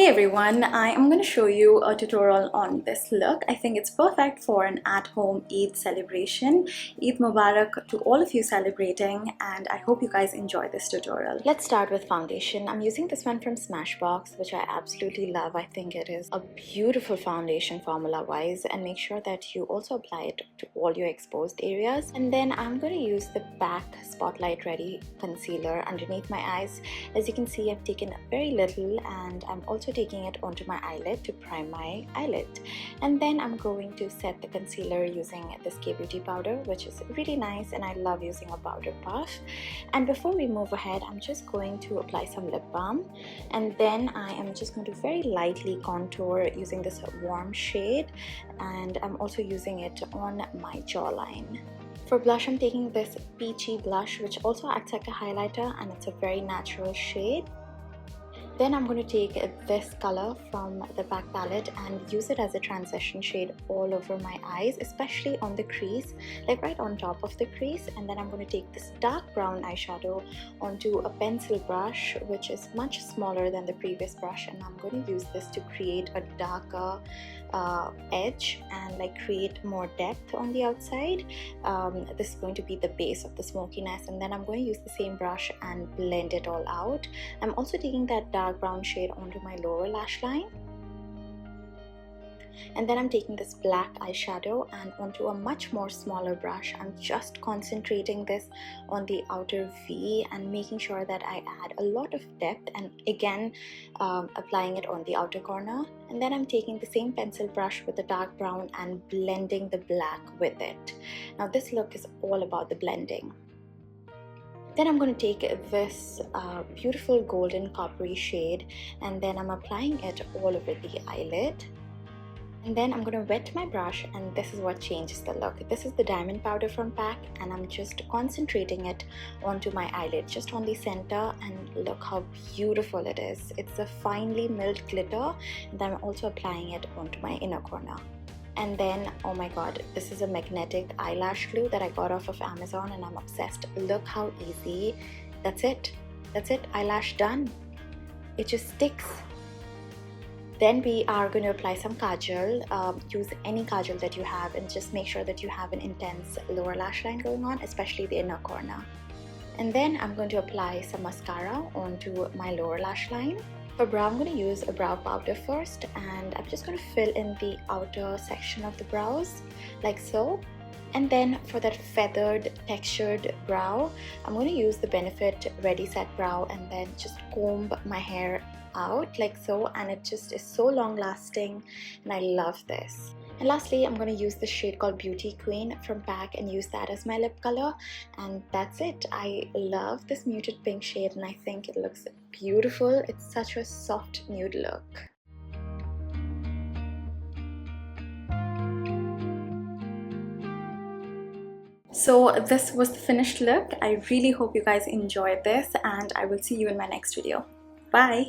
Hey everyone, I am going to show you a tutorial on this look. I think it's perfect for an at-home Eid celebration. Eid Mubarak to all of you celebrating, and I hope you guys enjoy this tutorial. Let's start with foundation. I'm using this one from Smashbox, which I absolutely love. I think it is a beautiful foundation formula-wise, and make sure that you also apply it to all your exposed areas. And then I'm going to use the MAC Spotlight Ready concealer underneath my eyes. As you can see, I've taken very little, and I'm also taking it onto my eyelid to prime my eyelid. And then I'm going to set the concealer using this K-Beauty powder, which is really nice, and I love using a powder puff. And before we move ahead, I'm just going to apply some lip balm, and then I am just going to very lightly contour using this warm shade, and I'm also using it on my jawline. For blush, I'm taking this peachy blush, which also acts like a highlighter, and it's a very natural shade. Then I'm going to take this color from the MAC palette and use it as a transition shade all over my eyes, especially on the crease, like right on top of the crease. And then I'm going to take this dark brown eyeshadow onto a pencil brush, which is much smaller than the previous brush, and I'm going to use this to create a darker edge and like create more depth on the outside. This is going to be the base of the smokiness, and then I'm going to use the same brush and blend it all out. I'm also taking that dark brown shade onto my lower lash line, and then I'm taking this black eyeshadow and onto a much more smaller brush. I'm just concentrating this on the outer V and making sure that I add a lot of depth, and again applying it on the outer corner. And then I'm taking the same pencil brush with the dark brown and blending the black with it. Now this look is all about the blending. Then I'm going to take this beautiful golden coppery shade, and then I'm applying it all over the eyelid. And then I'm going to wet my brush, and this is what changes the look. This is the diamond powder from MAC, and I'm just concentrating it onto my eyelid, just on the center, and look how beautiful it is. It's a finely milled glitter, and I'm also applying it onto my inner corner. And then, oh my god, this is a magnetic eyelash glue that I got off of Amazon, and I'm obsessed. Look how easy. That's it, eyelash done. It just sticks. Then we are going to apply some kajal. Use any kajal that you have, and just make sure that you have an intense lower lash line going on, especially the inner corner. And then I'm going to apply some mascara onto my lower lash line. For brow, I'm going to use a brow powder first, and I'm just going to fill in the outer section of the brows like so. And then for that feathered textured brow, I'm going to use the Benefit Ready Set Brow, and then just comb my hair out like so, and it just is so long lasting, and I love this. And lastly, I'm going to use this shade called Beauty Queen from MAC and use that as my lip color, and that's it. I love this muted pink shade, and I think it looks beautiful. It's such a soft nude look. So this was the finished look. I really hope you guys enjoyed this, and I will see you in my next video. Bye!